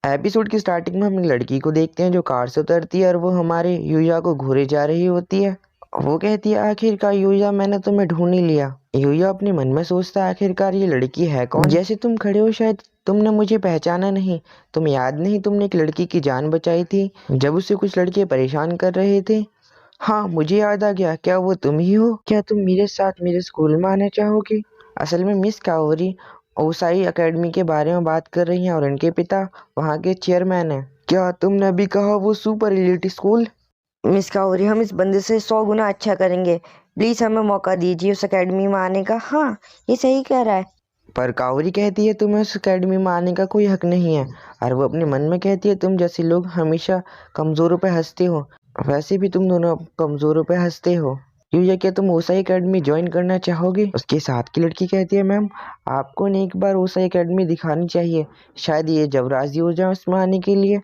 Episode की starting में हम एक लड़की को देखते हैं जो कार से उतरती है और वो हमारे यूया को घूरे जा रही होती है। वो कहती है, आखिरकार यूया, मैंने तुम्हें ढूंढ ही लिया। यूया अपने मन में सोचता है, आखिरकार ये लड़की है कौन? जैसे तुम खड़े हो शायद तुमने मुझे पहचाना नहीं। तुम्हें याद नहीं तुमने एक लड़की की जान बचाई थी जब उसे कुछ लड़के परेशान कर रहे थे? हाँ, मुझे याद आ गया। क्या वो तुम ही हो? क्या तुम मेरे साथ मेरे स्कूल में आना चाहोगे? असल में मिस काओरी ओसाई एकेडमी के बारे में बात कर रही हैं और इनके पिता वहाँ के चेयरमैन हैं। क्या तुमने अभी कहा वो super elite school? Miss cowrie, हम इस बंदे से 100 गुना अच्छा करेंगे। प्लीज हमें मौका दीजिए उस एकेडमी में आने का। हाँ, ये सही कह रहा है। पर काओरी कहती है तुम्हें उस एकेडमी में आने का कोई हक नहीं है। और वो अपने मन में कहती है, तुम जैसे लोग हमेशा कमजोरों पे हंसते हो, वैसे भी तुम दोनों कमजोरों पे हंसते हो। यूया, क्या तुम ओसाई एकेडमी ज्वाइन करना चाहोगे? उसके साथ की लड़की कहती है, मैम आपको ने एक बार ओसाई एकेडमी दिखानी चाहिए, शायद ये जबराजी हो जाए उसमें आने के लिए।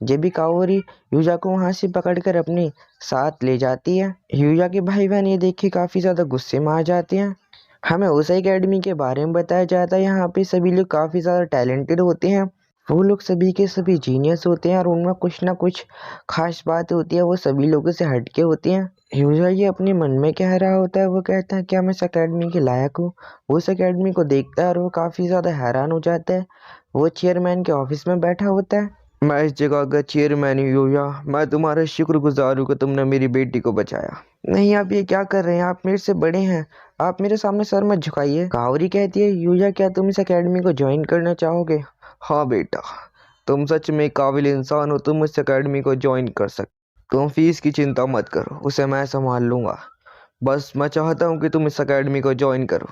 जब भी काओरी यूजा को वहां से पकड़कर अपने साथ ले जाती है, यूजा के भाई बहन ये देख के काफी ज्यादा गुस्से में आ जाते हैं। हमें ओसाई एकेडमी के बारे में बताया जाता है, यहाँ पे सभी लोग काफी ज्यादा टैलेंटेड होते हैं। वो लोग सभी के सभी जीनियस होते हैं और उनमें कुछ ना कुछ खास बात होती है, वो सभी लोगों से हटके होते हैं। यूजा ये अपने मन में कह रहा होता है, वो कहता है, क्या मैं इस अकेडमी के लायक हूँ? वो उस अकेडमी को देखता है और वो काफी ज्यादा हैरान हो जाता है। वो चेयरमैन के ऑफिस में बैठा होता है। मैं इस जगह का चेयरमैन हूँ यूया, मैं तुम्हारा शुक्रगुजार हूँ कि तुमने मेरी बेटी को बचाया। नहीं, आप ये क्या कर रहे हैं? आप मेरे से बड़े हैं, आप मेरे सामने सर मत झुकाइए। कावरी कहती है, यूया क्या तुम इस अकेडमी को ज्वाइन करना चाहोगे? हाँ बेटा, तुम सच में काबिल इंसान हो, तुम इस अकेडमी को ज्वाइन कर सकते। तुम फीस की चिंता मत करो, उसे मैं संभाल लूंगा। बस मैं चाहता हूँ कि तुम इस अकेडमी को ज्वाइन करो।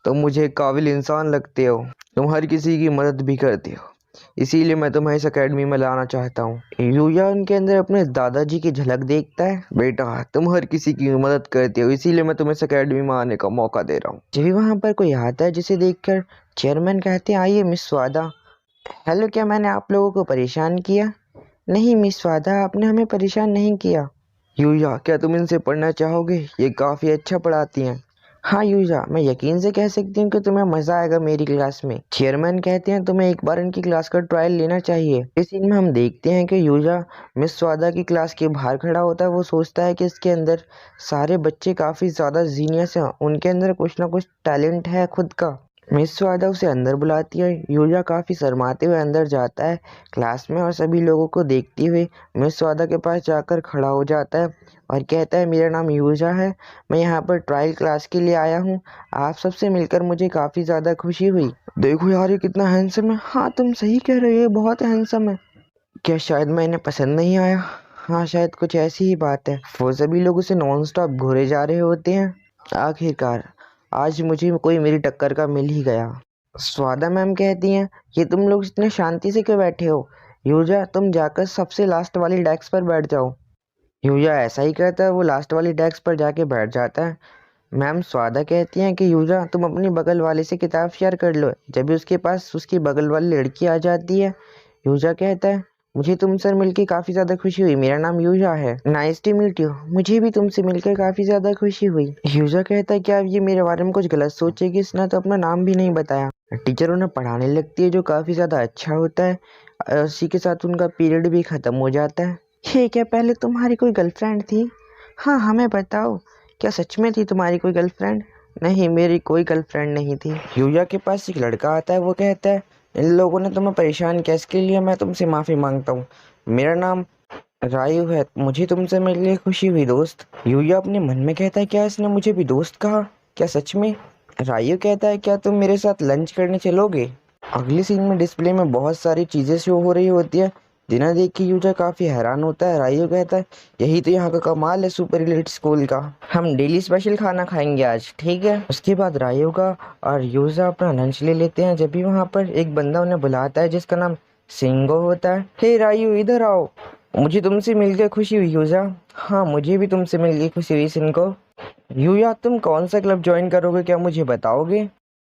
तुम मुझे काबिल इंसान लगते हो, तुम हर किसी की मदद भी करते हो, इसीलिए मैं तुम्हें इस अकेडमी में लाना चाहता हूँ। यूया उनके अंदर अपने दादाजी की झलक देखता है। बेटा, तुम हर किसी की मदद करते हो, इसीलिए मैं तुम्हें इस अकेडमी में आने का मौका दे रहा हूँ। जब भी वहाँ पर कोई आता है जिसे देखकर चेयरमैन कहते हैं, आइए मिस स्वादा। हेलो, क्या मैंने आप लोगों को परेशान किया? नहीं मिस स्वादा, आपने हमें परेशान नहीं किया। यूया, क्या तुम इनसे पढ़ना चाहोगे? ये काफी अच्छा पढ़ाती हैं। हाँ यूजा, मैं यकीन से कह सकती हूँ कि तुम्हें मजा आएगा मेरी क्लास में। चेयरमैन कहते हैं, तुम्हें एक बार इनकी क्लास का ट्रायल लेना चाहिए। इस सीन में हम देखते हैं कि यूजा मिस स्वादा की क्लास के बाहर खड़ा होता है। वो सोचता है कि इसके अंदर सारे बच्चे काफी ज्यादा जीनियस हैं, उनके अंदर कुछ ना कुछ टैलेंट है खुद का। मिस स्वादा उसे अंदर बुलाती है। यूजा काफी शर्माते हुए अंदर जाता है क्लास में और सभी लोगों को देखते हुए मिस स्वादा के पास जाकर खड़ा हो जाता है और कहता है, मेरा नाम यूजा है, मैं यहाँ पर ट्रायल क्लास के लिए आया हूँ। आप सबसे मिलकर मुझे काफी ज्यादा खुशी हुई। देखो यार, ये कितना हैंडसम है। हाँ, तुम सही कह रहे हो, ये बहुत हैंडसम है। क्या शायद मैं इन्हें पसंद नहीं आया? हाँ, शायद कुछ ऐसी ही बात है। वो सभी लोग उसे नॉन स्टॉप घूरे जा रहे होते हैं। आखिरकार आज मुझे कोई मेरी टक्कर का मिल ही गया। स्वादा मैम कहती हैं, ये तुम लोग इतने शांति से क्यों बैठे हो? यूजा, तुम जाकर सबसे लास्ट वाली डेस्क पर बैठ जाओ। यूजा ऐसा ही कहता है, वो लास्ट वाली डेस्क पर जाके बैठ जाता है। मैम स्वादा कहती हैं कि यूजा, तुम अपनी बगल वाले से किताब शेयर कर लो। जब भी उसके पास उसकी बगल वाली लड़की आ जाती है, यूजा कहता है, मुझे तुमसे मिलके काफी ज्यादा खुशी हुई, मेरा नाम यूजा है। Nice to meet you. मुझे भी तुमसे मिलकर काफी ज्यादा खुशी हुई। यूजा कहता है, क्या ये मेरे बारे में कुछ गलत सोचेगी? इसने तो अपना नाम भी नहीं बताया। टीचर उन्हें पढ़ाने लगती है जो काफी ज्यादा अच्छा होता है। उसी के साथ उनका पीरियड भी खत्म हो जाता है। ये क्या पहले तुम्हारी कोई गर्लफ्रेंड थी? हाँ, हमें बताओ, क्या सच में थी तुम्हारी कोई गर्लफ्रेंड? नहीं, मेरी कोई गर्लफ्रेंड नहीं थी। यूया के पास एक लड़का आता है। वो कहता है, इन लोगों ने तुम्हें परेशान किया, इसके लिए मैं तुमसे माफी मांगता हूँ। मेरा नाम रायु है, मुझे तुमसे मिलकर खुशी हुई दोस्त। यूया अपने मन में कहता है, क्या इसने मुझे भी दोस्त कहा? क्या सच में? रायु कहता है, क्या तुम मेरे साथ लंच करने चलोगे? अगले सीन में डिस्प्ले में बहुत सारी चीजें शो हो रही होती है, जिन्हें देख के यूजा काफी हैरान होता है। रायु कहता है, यही तो यहाँ का कमाल है सुपर एलिट स्कूल का, हम डेली स्पेशल खाना खाएंगे आज, ठीक है? उसके बाद रायु का और यूजा अपना लंच ले लेते हैं। जब भी वहाँ पर एक बंदा उन्हें बुलाता है जिसका नाम सिंगो होता है। हे रायु, इधर आओ, मुझे तुमसे मिलकर खुशी हुई यूजा। हाँ, मुझे भी तुमसे मिलकर खुशी हुई सिंगो। यूया, तुम कौन सा क्लब ज्वाइन करोगे, क्या मुझे बताओगे?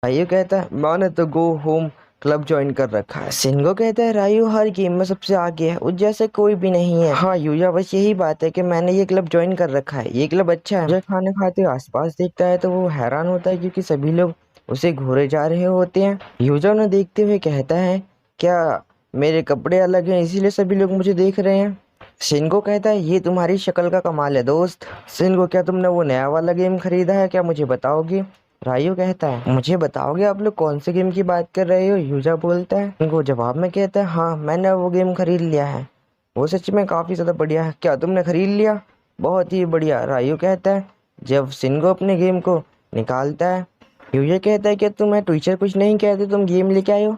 रायु कहता है, मैंने तो गो होम क्लब ज्वाइन कर रखा है। शिनगो कहता है रायू हर गेम में सबसे आगे है, उस जैसे कोई भी नहीं है। हाँ यूया, बस यही बात है कि मैंने ये क्लब ज्वाइन कर रखा है, ये क्लब अच्छा है। जब खाना खाते हुए आसपास देखता है तो वो हैरान होता है क्योंकि सभी लोग उसे घूरे जा रहे होते हैं। यूजा उन्हें देखते हुए कहता है क्या मेरे कपड़े अलग हैं इसीलिए सभी लोग मुझे देख रहे हैं? शिनगो कहता है ये तुम्हारी शक्ल का कमाल है दोस्त। शिनगो, क्या तुमने वो नया वाला गेम खरीदा है, क्या मुझे बताओगे? रायू कहता है मुझे बताओगे आप लोग कौन से गेम की बात कर रहे हो? यूजा बोलता है। शिनगो जवाब में कहता है हाँ मैंने वो गेम खरीद लिया है, वो सच में काफी ज्यादा बढ़िया है। क्या तुमने खरीद लिया? बहुत ही बढ़िया, रायू कहता है। जब शिनगो अपने गेम को निकालता है, यूजा कहता है कि तुम्हें टीचर कुछ नहीं कहते, तुम गेम लेके आए हो?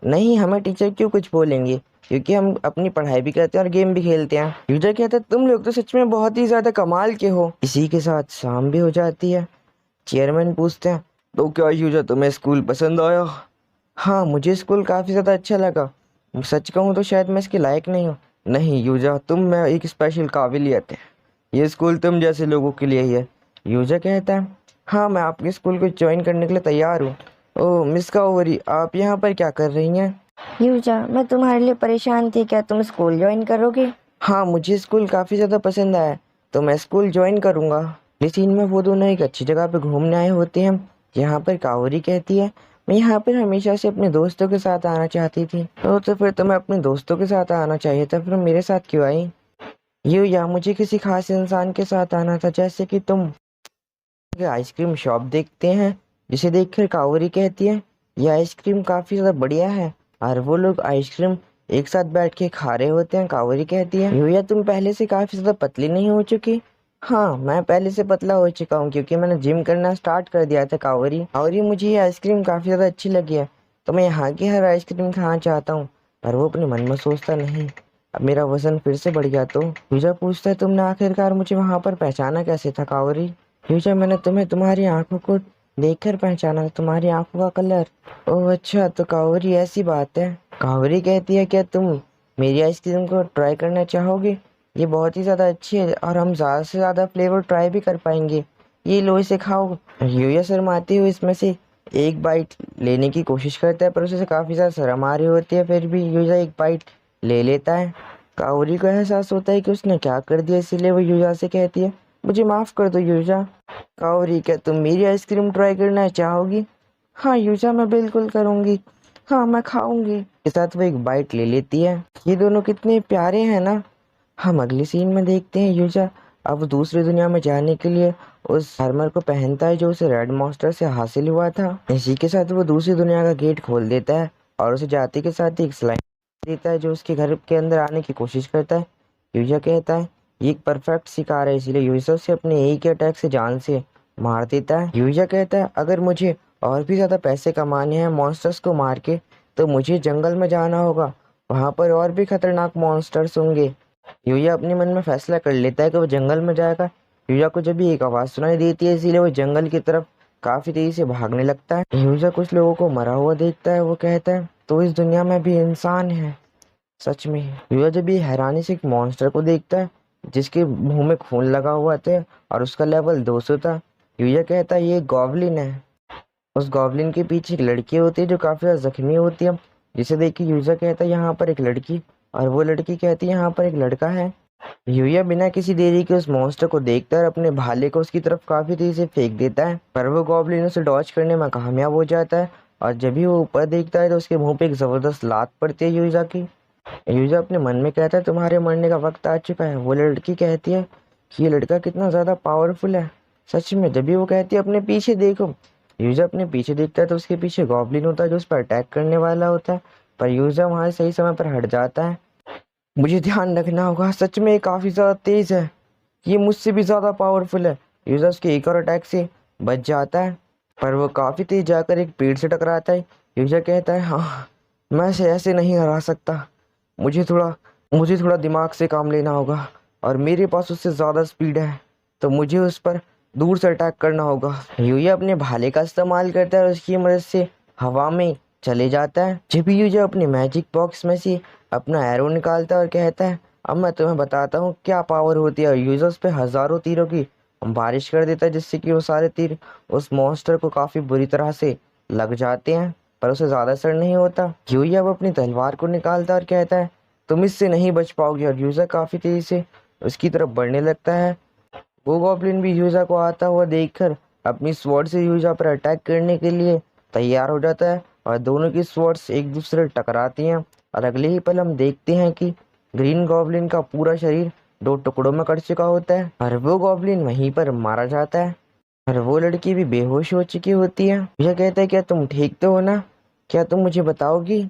नहीं, हमें टीचर क्यों कुछ बोलेंगे, क्योंकि हम अपनी पढ़ाई भी करते हैं और गेम भी खेलते हैं। यूजा कहता है तुम लोग तो सच में बहुत ही ज्यादा कमाल के हो। इसी के साथ शाम भी हो जाती है। चेयरमैन पूछते हैं तो क्या यूजा तुम्हें स्कूल पसंद आया? हाँ मुझे स्कूल काफी ज्यादा अच्छा लगा, सच कहूँ तो शायद मैं इसके लायक नहीं हूँ। नहीं यूजा, तुम में एक स्पेशल काबिलियत है, ये स्कूल तुम जैसे लोगों के लिए ही है। यूजा कहता है हाँ मैं आपके स्कूल को ज्वाइन करने के लिए तैयार हूँ। ओह मिस काओरी, आप यहाँ पर क्या कर रही हैं? यूजा, मैं तुम्हारे लिए परेशान थी, क्या तुम स्कूल ज्वाइन करोगे? हाँ मुझे स्कूल काफी ज्यादा पसंद आया, तो मैं स्कूल ज्वाइन करूंगा। इस सीन में वो दोनों एक अच्छी जगह पे घूमने आए होते हैं। यहाँ पर काओरी कहती है मैं यहाँ पर हमेशा से अपने दोस्तों के साथ आना चाहती थी। तो फिर तुम्हें अपने दोस्तों के साथ आना चाहिए था, फिर मेरे साथ क्यों आई? यूं या मुझे किसी खास इंसान के साथ आना था, जैसे कि तुम। आइसक्रीम शॉप देखते हैं, जिसे देखकर काओरी कहती है ये आइसक्रीम काफी ज्यादा बढ़िया है, और वो लोग आइसक्रीम एक साथ बैठ के खा रहे होते हैं। काओरी कहती है यूया तुम पहले से काफी ज्यादा पतली नहीं हो चुकी? हाँ मैं पहले से पतला हो चुका हूँ क्योंकि मैंने जिम करना स्टार्ट कर दिया था। काओरी मुझे ये आइसक्रीम काफी ज्यादा अच्छी लगी है, तो मैं यहाँ की हर आइसक्रीम खाना चाहता हूँ। पर वो अपने मन में सोचता नहीं अब मेरा वजन फिर से बढ़ गया तो। यूजा पूछता है तुमने आखिरकार मुझे वहां पर पहचाना कैसे था काओरी? यूजा मैंने तुम्हें तुम्हारी आंखों को देखकर पहचाना, तुम्हारी आंखों का कलर। ओह अच्छा, तो काओरी ऐसी बात है। काओरी कहती है क्या तुम मेरी आइसक्रीम को ट्राई करना चाहोगे? ये बहुत ही ज्यादा अच्छी है और हम ज्यादा से ज्यादा फ्लेवर ट्राई भी कर पाएंगे। ये लो इसे खाओ। यूया शर्माती हुई इसमें से एक बाइट लेने की कोशिश करता है, पर उसे काफी ज्यादा शर्म आ रही होती है। फिर भी यूजा एक बाइट ले लेता है। काओरी को एहसास होता है कि उसने क्या कर दिया, इसीलिए वो यूजा से कहती है मुझे माफ कर दो यूजा। काओरी क्या तुम मेरी आइसक्रीम ट्राई करना चाहोगी? हाँ यूजा मैं बिल्कुल करूंगी, हाँ मैं खाऊंगी। के साथ वो एक बाइट ले लेती है। ये दोनों कितने प्यारे हैं ना। हम अगली सीन में देखते हैं यूजा अब दूसरी दुनिया में जाने के लिए उस आर्मर को पहनता है जो उसे रेड मॉन्स्टर से हासिल हुआ था। इसी के साथ वो दूसरी दुनिया का गेट खोल देता है और उसे जाते के साथ ही एक स्लाइम देता है जो उसके घर के अंदर आने की कोशिश करता है। यूजा कहता है ये एक परफेक्ट शिकार है, इसलिए यूजा उसे अपने एक ही अटैक से जान से मार देता है। यूजा कहता है अगर मुझे और भी ज्यादा पैसे कमाने हैं मॉन्स्टर्स को मार के, तो मुझे जंगल में जाना होगा, वहां पर और भी खतरनाक मॉन्स्टर्स होंगे। यूया अपने मन में फैसला कर लेता है कि वो जंगल में जाएगा। यूजा को जब भी एक आवाज सुनाई देती है, इसीलिए वो जंगल की तरफ काफी तेजी से भागने लगता है। यूजा कुछ लोगों को मरा हुआ देखता है, वो कहता है तो इस दुनिया में भी इंसान है सच में। यूजा जब भी हैरानी से एक मॉन्स्टर को देखता है जिसके मुंह में खून लगा हुआ था और उसका लेवल 200 था। यूजा कहता है ये गॉब्लिन है। उस गॉब्लिन के पीछे एक लड़की होती है जो काफी ज्यादा जख्मी होती है, जिसे देख के यूजा कहता है यहाँ पर एक लड़की, और वो लड़की कहती है यहाँ पर एक लड़का है। यूया बिना किसी देरी के उस मॉन्स्टर को देखता है और अपने भाले को उसकी तरफ काफी तेजी से फेंक देता है, पर वो गॉब्लिन उसे डॉज करने में कामयाब हो जाता है। और जब भी वो ऊपर देखता है तो उसके मुंह पे एक जबरदस्त लात पड़ती है यूजा की। यूजा अपने मन में कहता है तुम्हारे मरने का वक्त आ चुका है। वो लड़की कहती है कि ये लड़का कितना ज्यादा पावरफुल है सच में। जब भी वो कहती है अपने पीछे देखो, यूजा अपने पीछे देखता है तो उसके पीछे गॉब्लिन होता है जो उस पर अटैक करने वाला होता है, पर यूजा वहां सही समय पर हट जाता है। मुझे ध्यान रखना होगा, सच में ये काफी ज्यादा तेज है, ये मुझसे भी ज्यादा पावरफुल है। यूजा उसके एक और अटैक से बच जाता है, पर वो काफी तेज जाकर एक पेड़ से टकराता है। यूजा कहता है हाँ मैं इसे ऐसे नहीं हरा सकता, मुझे थोड़ा दिमाग से काम लेना होगा, और मेरे पास उससे ज्यादा स्पीड है, तो मुझे उस पर दूर से अटैक करना होगा। यूया अपने भाले का इस्तेमाल करता है और उसकी मदद से हवा में चले जाता है। जब यूया अपने मैजिक बॉक्स में से अपना एरो निकालता है और कहता है अब मैं तुम्हें बताता हूँ क्या पावर होती है। यूजर उस पे हजारों तीरों की बारिश कर देता है, जिससे कि वो सारे तीर उस मॉन्स्टर को काफी बुरी तरह से लग जाते हैं। पर उसे ज्यादा असर नहीं होता। यूया अब अपनी तलवार को निकालता और कहता है तुम इससे नहीं बच पाओगे, और यूजा काफी तेजी से उसकी तरफ बढ़ने लगता है। वो गॉब्लिन भी यूजा को आता हुआ देखकर अपनी स्वॉर्ड से यूजा पर अटैक करने के लिए तैयार हो जाता है, और दोनों की स्वॉर्ड्स एक दूसरे से टकराती हैं। और अगले ही पल हम देखते हैं कि ग्रीन गॉब्लिन का पूरा शरीर 2 टुकड़ों में कट चुका होता है और वो गॉब्लिन वहीं पर मारा जाता है। और वो लड़की भी बेहोश हो चुकी होती है। यह कहता है क्या तुम ठीक तो हो ना, क्या तुम मुझे बताओगी